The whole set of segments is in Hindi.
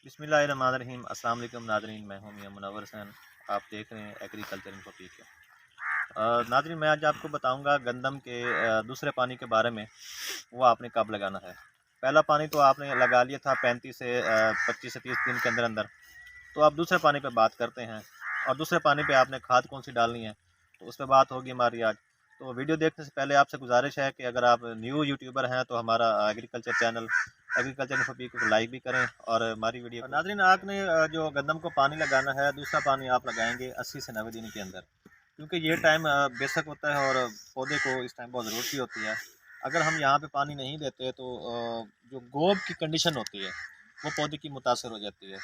बिस्मिल्लाहिर्रहमानिर्रहीम। अस्सलाम वालेकुम नाज़रीन, मैं हूं मियां मुनव्वर हुसैन। आप देख रहे हैं एग्रीकल्चर इन्फो पीके। नाज़रीन, मैं आज आपको बताऊंगा गंदम के दूसरे पानी के बारे में। वो आपने कब लगाना है। पहला पानी तो आपने लगा लिया था 35 से 25 से 30 दिन के अंदर अंदर। तो आप दूसरे पानी पे बात करते हैं और दूसरे पानी पे आपने खाद कौन सी डालनी है, तो उस पर बात होगी हमारी आज। तो वीडियो देखने से पहले आपसे गुजारिश है कि अगर आप न्यू यूट्यूबर हैं तो हमारा एग्रीकल्चर चैनल एग्रीकल्चर इन्फो पीके को लाइक भी करें और हमारी वीडियो नाज़रीन, आपने जो गंदम को पानी लगाना है, दूसरा पानी आप लगाएंगे 80 से 90 दिन के अंदर, क्योंकि ये टाइम बेशक होता है और पौधे को इस टाइम बहुत ज़रूरत भी होती है। अगर हम यहाँ पे पानी नहीं देते तो जो गोब की कंडीशन होती है वो पौधे की मुतासर हो जाती है।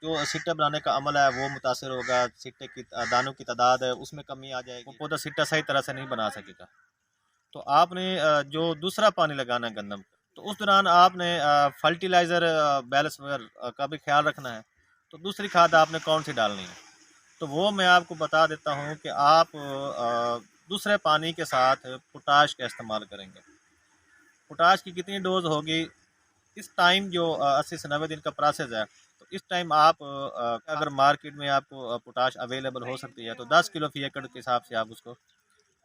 जो सिट्टा बनाने का अमल है वो मुतासर होगा, सिट्टे की दानों की तादाद है उसमें कमी आ जाएगी, वो पौधा सिट्टा सही तरह से नहीं बना सकेगा। तो आपने जो दूसरा पानी लगाना है गंदम को, तो उस दौरान आपने फर्टिलाइज़र बैलेंस वगैरह का भी ख्याल रखना है। तो दूसरी खाद आपने कौन सी डालनी है, तो वो मैं आपको बता देता हूँ कि आप दूसरे पानी के साथ पोटाश का इस्तेमाल करेंगे। पोटाश की कितनी डोज होगी इस टाइम, जो 80 से 90 दिन का प्रोसेस है, तो इस टाइम आप अगर मार्केट में आपको पोटाश अवेलेबल हो सकती है तो 10 किलो फी एकड़ के हिसाब से आप उसको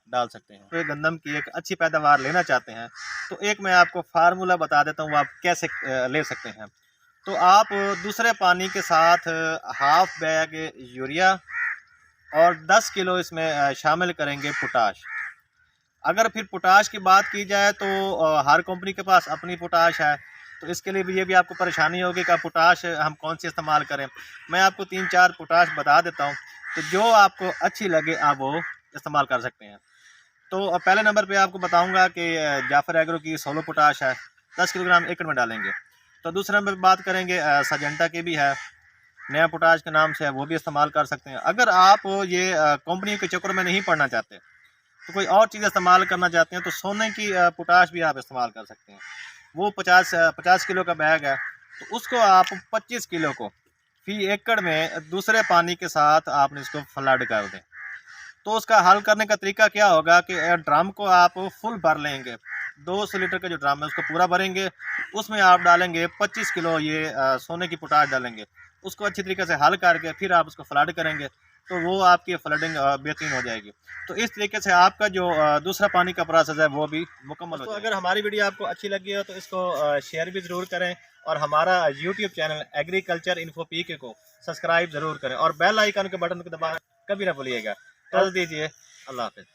डाल सकते हैं। तो ये गंदम की एक अच्छी पैदावार लेना चाहते हैं तो एक मैं आपको फार्मूला बता देता हूँ, आप कैसे ले सकते हैं। तो आप दूसरे पानी के साथ हाफ बैग यूरिया और 10 किलो इसमें शामिल करेंगे पोटाश। अगर फिर पोटाश की बात की जाए तो हर कंपनी के पास अपनी पोटाश है, तो इसके लिए भी ये भी आपको परेशानी होगी कि पोटाश हम कौन सी इस्तेमाल करें। मैं आपको 3-4 पोटाश बता देता हूँ, तो जो आपको अच्छी लगे आप वो इस्तेमाल कर सकते हैं। तो पहले नंबर पे आपको बताऊंगा कि जाफर एग्रो की सोलो पोटाश है, 10 किलोग्राम एकड़ में डालेंगे। तो दूसरे नंबर पर बात करेंगे सजेंटा की भी है, नया पोटाश के नाम से है, वो भी इस्तेमाल कर सकते हैं। अगर आप ये कंपनी के चक्कर में नहीं पड़ना चाहते तो कोई और चीज़ इस्तेमाल करना चाहते हैं तो सोने की पोटाश भी आप इस्तेमाल कर सकते हैं। वो 50 किलो का बैग है, तो उसको आप 25 किलो को फी एकड़ में दूसरे पानी के साथ आपने इसको फ्लड कर दें। तो उसका हल करने का तरीका क्या होगा कि ड्रम को आप फुल भर लेंगे, 200 लीटर का जो ड्रम है उसको पूरा भरेंगे, उसमें आप डालेंगे 25 किलो ये सोने की पोटाश डालेंगे, उसको अच्छी तरीके से हल करके फिर आप उसको फ्लड करेंगे, तो वो आपकी फ्लडिंग बेहतरीन हो जाएगी। तो इस तरीके से आपका जो दूसरा पानी का प्रोसेस है वो भी मुकम्मल हो जाएगा। अगर हमारी वीडियो आपको अच्छी लगी हो तो इसको शेयर भी ज़रूर करें और हमारा यूट्यूब चैनल एग्रीकल्चर इन्फो पीके को सब्सक्राइब ज़रूर करें और बेल आइकन के बटन को दबाना कभी ना भूलिएगा। कर दीजिए। अल्लाह हाफ़िज़।